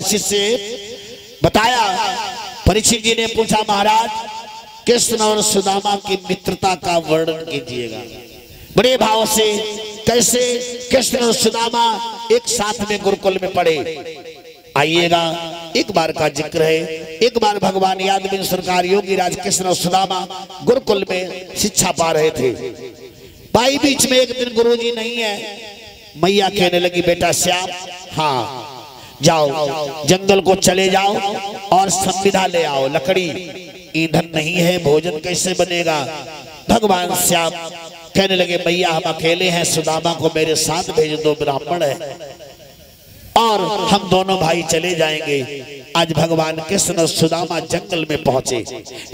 परीक्षित से बताया। परीक्षित जी ने पूछा, महाराज कृष्ण और सुदामा की मित्रता का वर्णन कीजिएगा। बड़े भाव से कैसे कृष्ण और सुदामा एक साथ में गुरुकुल में पढ़े। आइएगा, एक बार का जिक्र है। एक बार भगवान यादव सरकार योगी राज कृष्ण और सुदामा गुरुकुल में शिक्षा पा रहे थे। भाई बीच में एक दिन गुरुजी नहीं है, मैया कहने लगी, बेटा श्याम, हाँ जाओ जंगल को चले जाओ और संविदा ले आओ। लकड़ी ईंधन नहीं है, भोजन कैसे बनेगा। भगवान श्याम कहने लगे, मैया हम अकेले हैं, सुदामा को मेरे साथ भेज दो, ब्राह्मण है और हम दोनों भाई चले जाएंगे। आज भगवान कृष्ण और सुदामा जंगल में पहुंचे।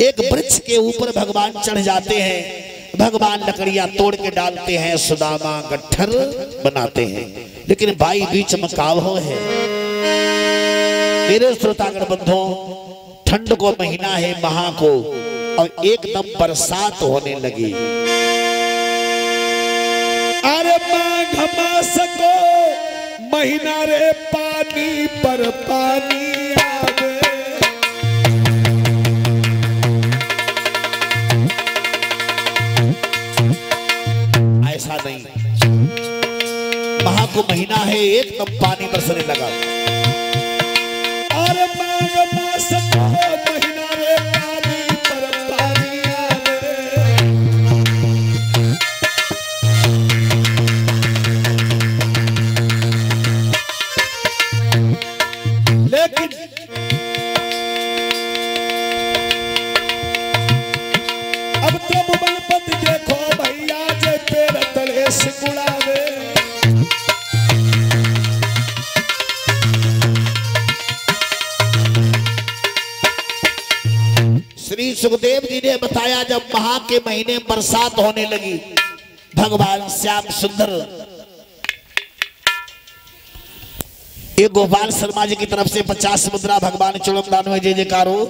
एक वृक्ष के ऊपर भगवान चढ़ जाते हैं। भगवान लकड़ियां तोड़ के डालते हैं, सुदामा गट्ठर बनाते हैं। लेकिन भाई बीच में कावहो है। मेरे श्रोतागण बंधुओं, ठंड को महीना है महा को और एकदम बरसात होने लगी। अरे माघ मास को महीना रे, पानी पर पानी आवे। ऐसा नहीं, महा को महीना है, एकदम पानी बरसने लगा। और माघ मास को महीना रे, पानी पर पानी आवे। लेकिन अब तब बनपति देखो भैया जे पेड़ तले सिकुड़ावे। श्री सुखदेव जी ने बताया, जब महा के महीने बरसात होने लगी, भगवान श्याम सुंदर, ये गोपाल शर्मा जी की तरफ से 50 मुद्रा भगवान चुड़म दान में जय जयकार हो।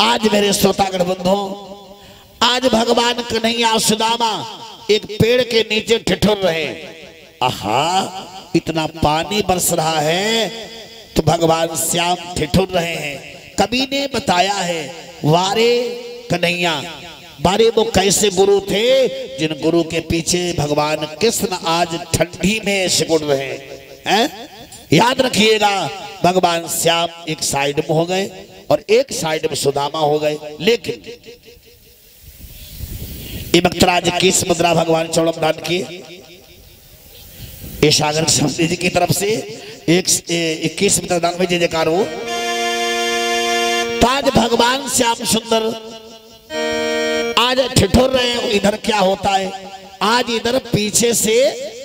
आज मेरे श्रोतागण बंधुओं, आज भगवान कन्हैया सुदामा एक पेड़ के नीचे ठिठुर रहे। आहा, इतना पानी बरस रहा है तो भगवान श्याम ठिठुर रहे हैं। कवि ने बताया है, वारे कन्हैया, बारे वो कैसे गुरु थे जिन गुरु के पीछे भगवान कृष्ण आज ठंडी में सिकुड़ रहे हैं। याद रखिएगा, भगवान श्याम एक साइड में हो गए और एक साइड में सुदामा हो गए। लेकिन ये भक्तराज 21 मुद्रा भगवान चौड़म दान किए। ये सागर स्वामी जी की तरफ से 21 मुद्रा दान में जय जयकार हो। आज भगवान श्याम सुंदर आज ठिठुर रहे हैं। इधर क्या होता है, आज इधर पीछे से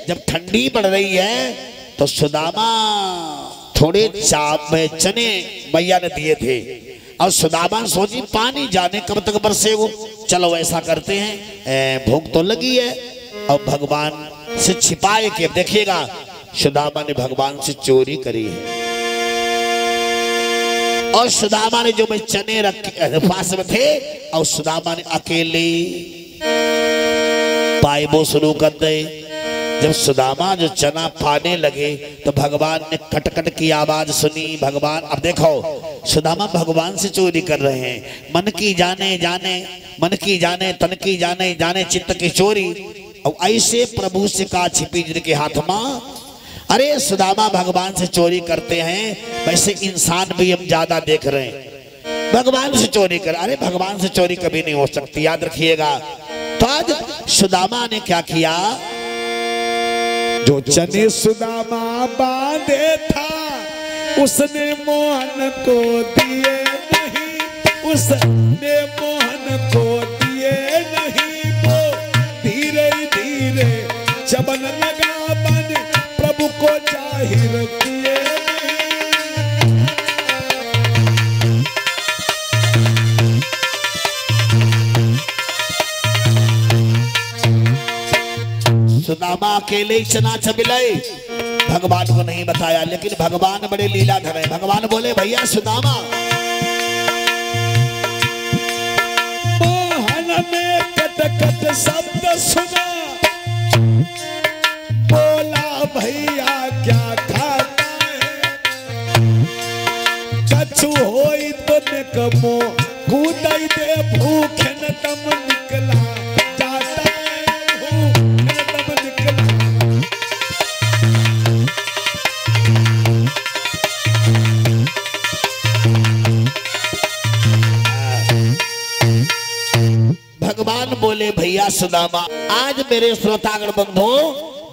जब ठंडी बढ़ रही है तो सुदामा थोड़े चाप में चने मैया ने दिए थे और सुदामा सोची पानी जाने कब तक बरसे वो, चलो ऐसा करते हैं, भूख तो लगी है। और भगवान से छिपाए के देखिएगा, सुदामा ने भगवान से चोरी करी है। और सुदामा ने जो मैं चने रखे पास में थे और सुदामा ने अकेले पाइबो शुरू कर दे। जब सुदामा जो चना पाने लगे तो भगवान ने कटकट की आवाज सुनी। भगवान, अब देखो सुदामा भगवान से चोरी कर रहे हैं। मन की जाने जाने, मन की जाने, तन की जाने जाने, चित्त की चोरी। और ऐसे प्रभु से का छिपी जिनके हाथ में। अरे सुदामा भगवान से चोरी करते हैं, वैसे इंसान भी हम ज्यादा देख रहे हैं। भगवान से चोरी कर, अरे भगवान से चोरी कभी नहीं हो सकती, याद रखिएगा। तो आज सुदामा ने क्या किया, जो चने सुदामा बांधे था उसने मोहन को दिए नहीं, उसने मोहन को दिए नहीं। वो धीरे धीरे चबन लगा, बन प्रभु को जाहिर किए। सुदामा अकेले चना चबिलाई, भगवान को नहीं बताया। लेकिन भगवान बड़े लीलाधर है। भगवान बोले, भैया सुदामा, मोहन में कट कट शब्द सुना, बोला भैया क्या खाता है। कछु होई तो निकमो कूदई दे भूखे न तम निकला जाता है भूखे न तम निकला। भगवान बोले भैया सुदामा, आज मेरे श्रोतागण बंधु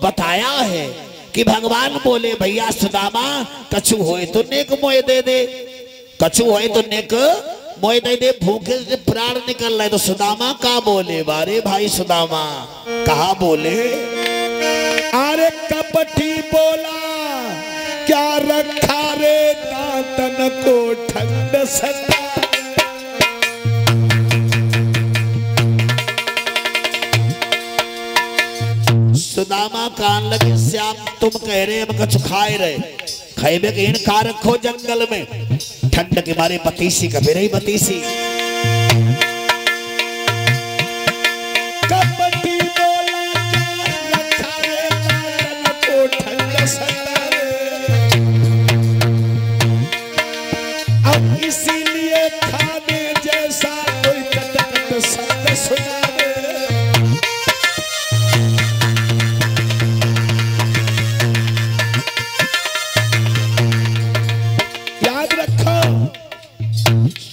बताया है कि भगवान बोले भैया सुदामा, कछु होए तो नेक मोए दे दे, कछु होए तो नेक मोए दे दे, भूखे से प्राण निकल रहे। तो सुदामा का बोले, बारे भाई सुदामा कहा बोले, अरे कपटी बोला क्या रखा रे दांतन को ठंड सता। सुदामा कान लगे, श्याम तुम कह रहे हम कछु खाए रहे, खाए के इन खा रखो जंगल में, ठंड के मारे बतीसी का मेरे ही बतीसी। कपटी बोला क्या रखा रे दांतन को ठंड सता रे। अब इसीलिए खाने जैसा कोई कटकट शब्द सुना दे।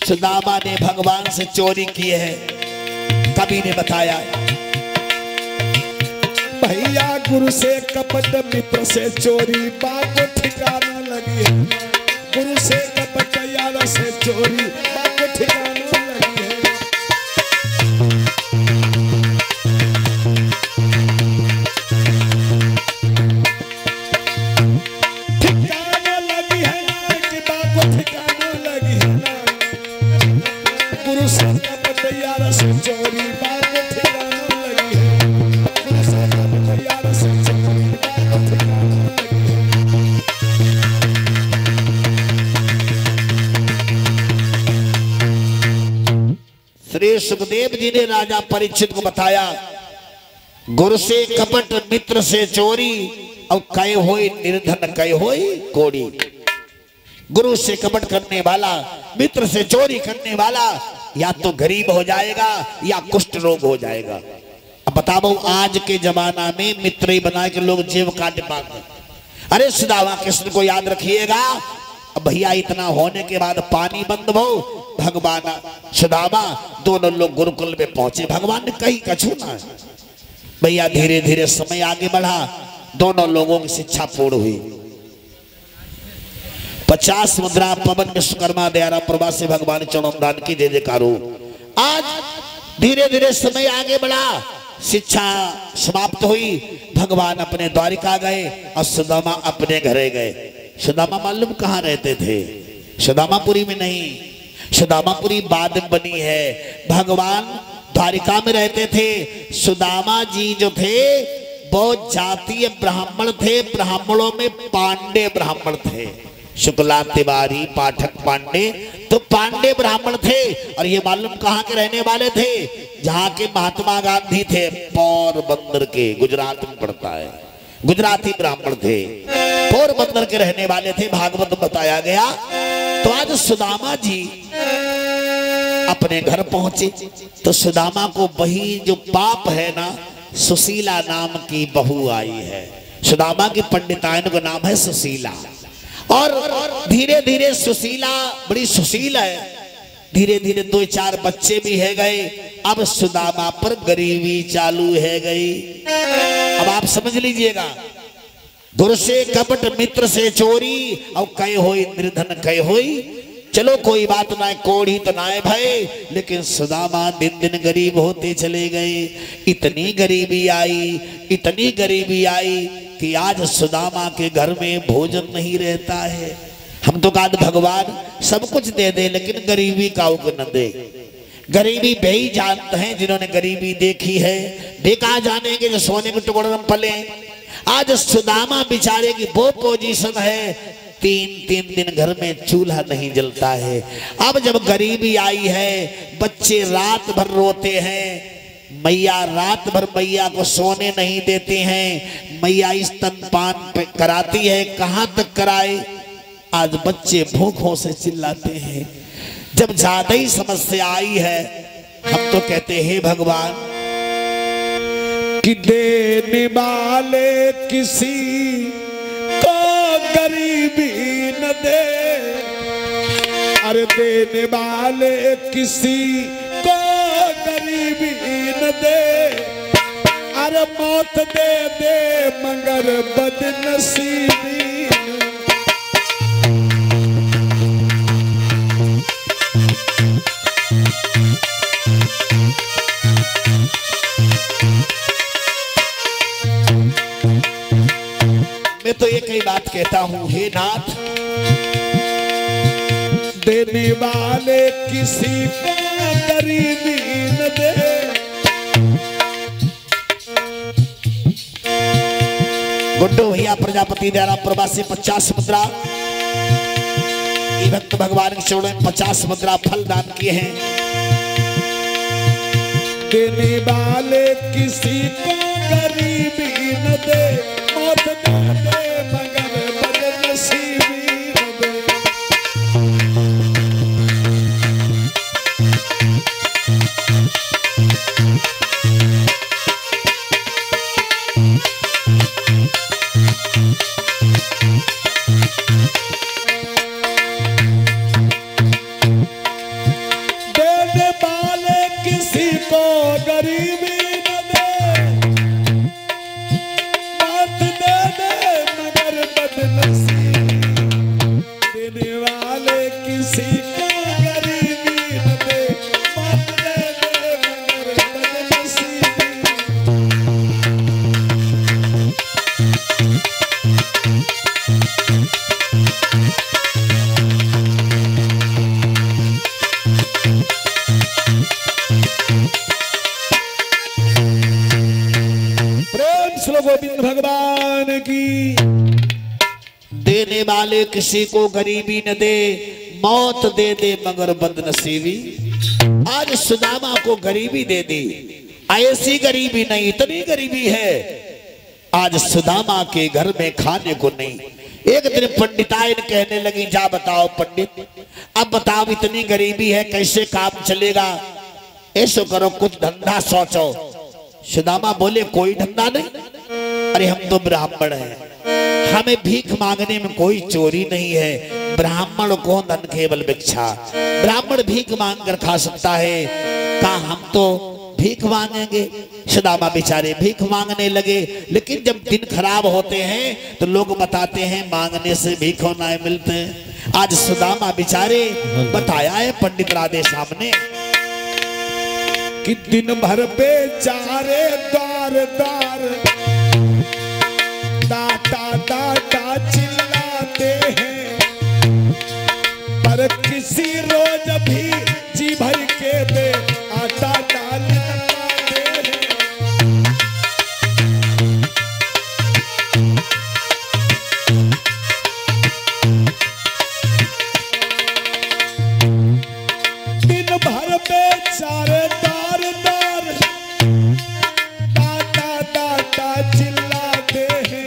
सुदामा ने भगवान से चोरी की है। कवि ने बताया, भैया गुरु से कपट मित्र से चोरी बात ठिकाना लगी है। गुरु से कपट यार से चोरी बात ठिकाना लगी है। ठिकाना लगी है कि बात ठिकाना लगी है ना। गुरु से कपट यार से चोरी बात ठिकाना लगी है। गुरु से कपट यार से चोरी बात ठिकाना लगी है। श्री सुखदेव जी ने राजा परीक्षित को बताया, गुरु से कपट मित्र से चोरी, और कई होई निर्धन कई होई कोड़ी। गुरु से कपट करने वाला, मित्र से चोरी करने वाला या तो गरीब हो जाएगा या कुष्ठ रोग हो जाएगा। अब बताओ, आज के जमाना में मित्र ही बना के लोग जेब काटे पाते। अरे सुदामा कृष्ण को याद रखिएगा। अब भैया इतना होने के बाद पानी बंद हो, भगवान सुदामा दोनों लोग गुरुकुल में पहुंचे। भगवान ने कहीं कछु ना। भैया धीरे धीरे समय आगे बढ़ा, दोनों लोगों की शिक्षा पूर्ण हुई। 50 मुद्रा पवन विश्वकर्मा दयारा प्रभा से भगवान चरण दान की जय जयकारो। आज धीरे धीरे समय आगे बढ़ा, शिक्षा समाप्त हुई। भगवान अपने द्वारिका गए और सुदामा अपने घरे गए। सुदामा मालूम कहाँ रहते थे? सुदामापुरी में नहीं, सुदामापुरी बाद में बनी है। भगवान द्वारिका में रहते थे। सुदामा जी जो थे वो जातीय ब्राह्मण थे। ब्राह्मणों में पांडे ब्राह्मण थे, शुक्ला तिवारी पाठक पांडे, तो पांडे ब्राह्मण थे। और ये मालूम कहाँ के रहने वाले थे? जहाँ के महात्मा गांधी थे, पोरबंदर के, गुजरात में पड़ता है। गुजराती ब्राह्मण थे, पोरबंदर के रहने वाले थे। भागवत बताया गया। तो आज सुदामा जी अपने घर पहुंचे तो सुदामा को वही जो पाप है ना, सुशीला नाम की बहू आई है। सुदामा की पंडितायन का नाम है सुशीला। और धीरे धीरे सुशीला बड़ी सुशील है। धीरे धीरे 2-4 बच्चे भी है गए। अब सुदामा पर गरीबी चालू है गई। अब आप समझ लीजिएगा, गुरु से कपट मित्र से चोरी, और कई होई निर्धन कई होई। चलो कोई बात ना, कोढ़ी तो ना है भाई, लेकिन सुदामा दिन दिन गरीब होते चले गए। इतनी गरीबी आई, इतनी गरीबी आई कि आज सुदामा के घर में भोजन नहीं रहता है। हम तो कहते भगवान सब कुछ दे दे, लेकिन गरीबी काऊ को न दे। गरीबी वे ही जानते हैं जिन्होंने गरीबी देखी है। देखा जानेंगे जो सोने के टुकड़े में पले। आज सुदामा बेचारे की वो पोजीशन है, 3-3 दिन घर में चूल्हा नहीं जलता है। अब जब गरीबी आई है, बच्चे रात भर रोते हैं। मैया रात भर मैया को सोने नहीं देते हैं। मैया स्तनपान कराती है, कहाँ तक कराए? आज बच्चे भूखों से चिल्लाते हैं। जब ज्यादा ही समस्या आई है हम तो कहते हैं भगवान कि देने वाले किसी को गरीबी न दे, अरे देने वाले किसी को गरीबी न दे, अरे मौत दे दे मगर बदनसीबी। मैं तो एक ही बात कहता हूं, हे नाथ, देने वाले किसी को गरीबी न दे। गुड्डू भैया प्रजापति द्वारा प्रवासी 50 मुद्रा, भक्त भगवान के चरणों में 50 मुद्रा फल दान किए हैं। देने वाले किसी को गरीबी न दे, मौत दे दे मगर बदनसीबी न दे। देने वाले किसी को गरीबी न दे, मौत दे दे मगर बदनसीबी। देने वाले किसी को गरीबी न दे, मौत दे दे मगर बदनसीबी। प्रेम श्री गोविंद भगवान की। देने वाले किसी को गरीबी न दे, मौत दे दे मगर बदनसीबी। आज सुदामा को गरीबी दे दी, ऐसी गरीबी नहीं, इतनी गरीबी है आज सुदामा के घर में खाने को नहीं। एक दिन पंडिताइन कहने लगी, जा बताओ पंडित, अब बताओ इतनी गरीबी है कैसे काम चलेगा, ऐसो करो कुछ धंधा सोचो। सुदामा बोले कोई धंधा नहीं, अरे हम तो ब्राह्मण हैं, हमें भीख मांगने में कोई चोरी नहीं है। ब्राह्मण को धन केवल भिक्षा, ब्राह्मण भीख मांग कर खा सकता है, कहा हम तो भीख मांगेंगे। सुदामा बेचारे भीख मांगने लगे, लेकिन जब दिन खराब होते हैं तो लोग बताते हैं मांगने से भीख होना मिलते हैं। आज सुदामा बेचारे बताया है पंडित राधे सामने कि दिन भर बेचारे द्वार द्वार डाटा डाटा चिल्लाते हैं, पर किसी रोज भी जी भर के दे आटा डाल पाते हैं। दिन भर बेचारे द्वार द्वार डाटा डाटा चिल्लाते हैं,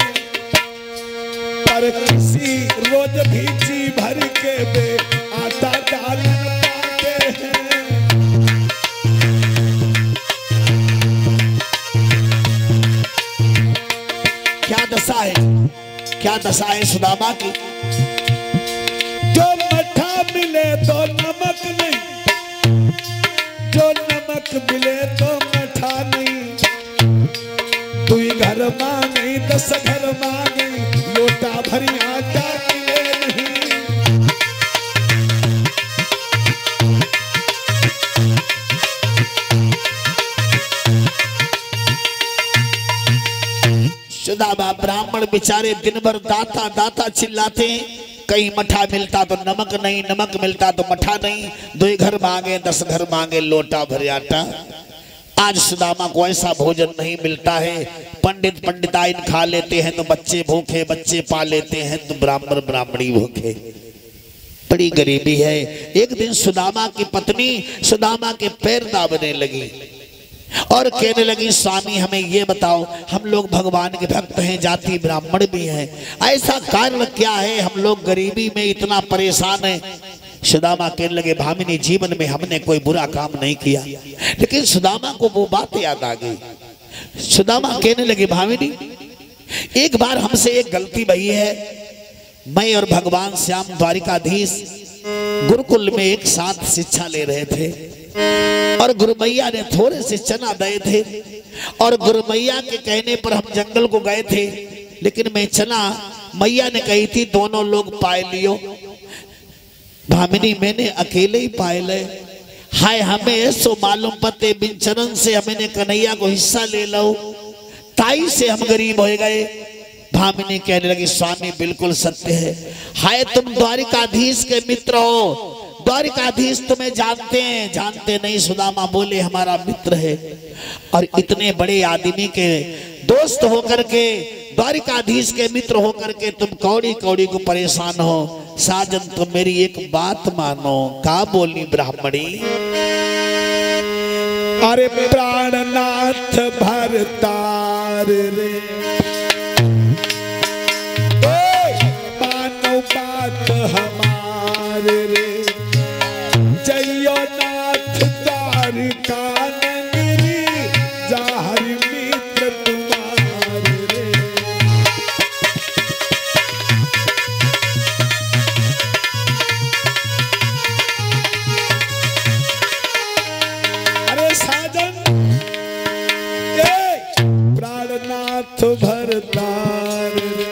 पर किसी रोज भी जी भर के दे आटा डाल पाते हैं। क्या दशा है, क्या दशा है सुदामा की। जो मठा मिले तो नमक नहीं, जो नमक मिले तो मठा नहीं। तू घर मांगे 10 घर मांगे, लोटा भरी आटा मिले नहीं। सुदामा ब्राह्मण बेचारे दिन भर दाता दाता चिल्लाते, कहीं मठा मिलता तो नमक नहीं, नमक मिलता तो मठा नहीं। 2 घर मांगे 10 घर मांगे, लोटा भर आटा। आज सुदामा को ऐसा भोजन नहीं मिलता है। पंडित पंडिताइन खा लेते हैं तो बच्चे भूखे, बच्चे पा लेते हैं तो ब्राह्मण ब्राह्मणी भूखे। बड़ी गरीबी है। एक दिन सुदामा की पत्नी सुदामा के पैर दाबने लगी, और कहने लगी स्वामी हमें ये बताओ, हम लोग भगवान के भक्त हैं, जाति ब्राह्मण भी हैं, ऐसा कारण क्या है, हम लोग गरीबी में इतना परेशान हैं। सुदामा कहने लगे भामिनी जीवन में हमने कोई बुरा काम नहीं किया। लेकिन सुदामा को वो बात याद आ गई। सुदामा कहने लगे भामिनी एक बार हमसे एक गलती भई है। मैं और भगवान श्याम द्वारिकाधीश गुरुकुल में एक साथ शिक्षा ले रहे थे और गुरुमैया ने थोड़े से चना दिए थे और गुरुमैया के कहने पर हम जंगल को गए थे। लेकिन मैं चना मैया ने कही थी दोनों लोग पाए लियो। भामिनी मैंने अकेले ही पाए ले। हाय हमें सो मालूम पते बिन चरण से हमें कन्हैया को हिस्सा ले लो, ताई से हम गरीब हो गए। भामिनी कहने लगी स्वामी बिल्कुल सत्य है। हाय तुम द्वारिकाधीश के मित्र हो, द्वारिकाधीश तुम्हें जानते हैं। जानते नहीं, सुदामा बोले हमारा मित्र है। और इतने बड़े आदमी के दोस्त होकर के, द्वारिकाधीश के मित्र होकर के तुम कौड़ी कौड़ी को परेशान हो। साजन तुम मेरी एक बात मानो। का बोली ब्राह्मणी? अरे प्राणनाथ भरतार रे, मानो बात हमारे रे, जयो नाथ द्वारिका नगरी, जाहर मित्र तुम्हारे रे। अरे साजन प्राणनाथ भरतार रे,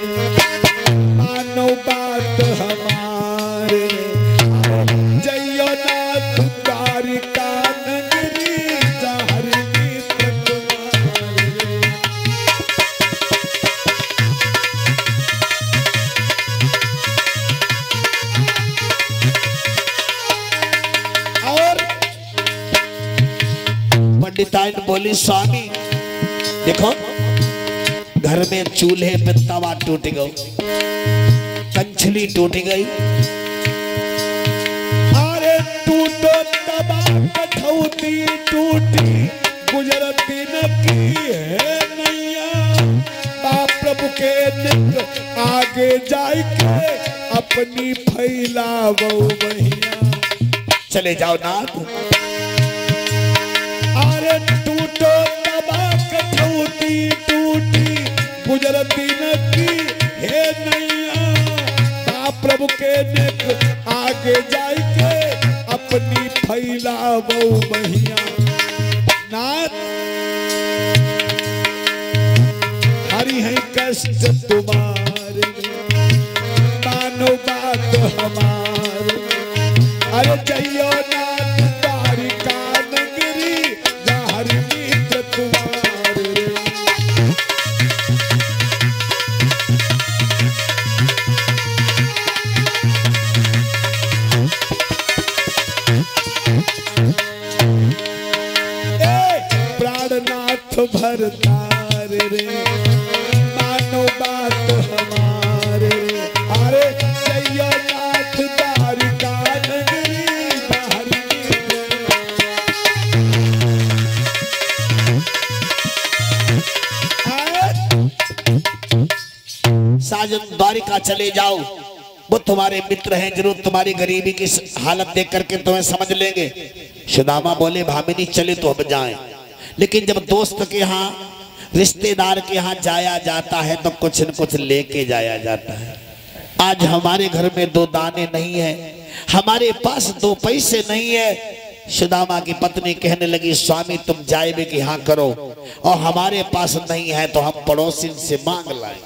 मानो बात हमारे, जयो नाथ द्वारिका नगरी, जाहर मित्र तुम्हारे। और पंडिताइन बोली स्वामी देखो घर में चूल्हे पे तवा टूट गई, कंछली टूट गई। अरे टूटो तबा कठौती टूटी, गुजरती न की है नैया, बाप प्रभु के नित आगे जाय के अपनी फैलावो बहिया। चले जाओ नाथ। अरे टूटो तबा कठौती टूटी, गुजरती न की हे नैया, बाप प्रभु के निक आगे जाय के अपनी फैलावो बहिया। नाथ हरि है कष्ट तुम्हारे, मानो बात हमारे। अरे जयो नाथ द्वारिका नगरी, जाहर मित्र तुम्हारे। प्राणनाथ भरतार रे, मानो बात हमारे। अरे जयो नाथ द्वारिका नगरी, जाहर साजन द्वारिका चले जाओ, वो तुम्हारे मित्र हैं, जरूर तुम्हारी गरीबी की हालत देख करके तुम्हें समझ लेंगे। सुदामा बोले भामिनी चले तो हम जाएं, लेकिन जब दोस्त के यहाँ रिश्तेदार के यहाँ जाया जाता है तो कुछ न कुछ लेके जाया जाता है। आज हमारे घर में 2 दाने नहीं है, हमारे पास 2 पैसे नहीं है। सुदामा की पत्नी कहने लगी स्वामी तुम जाए भी कि हाँ करो, और हमारे पास नहीं है तो हम पड़ोसी से मांग लाएं।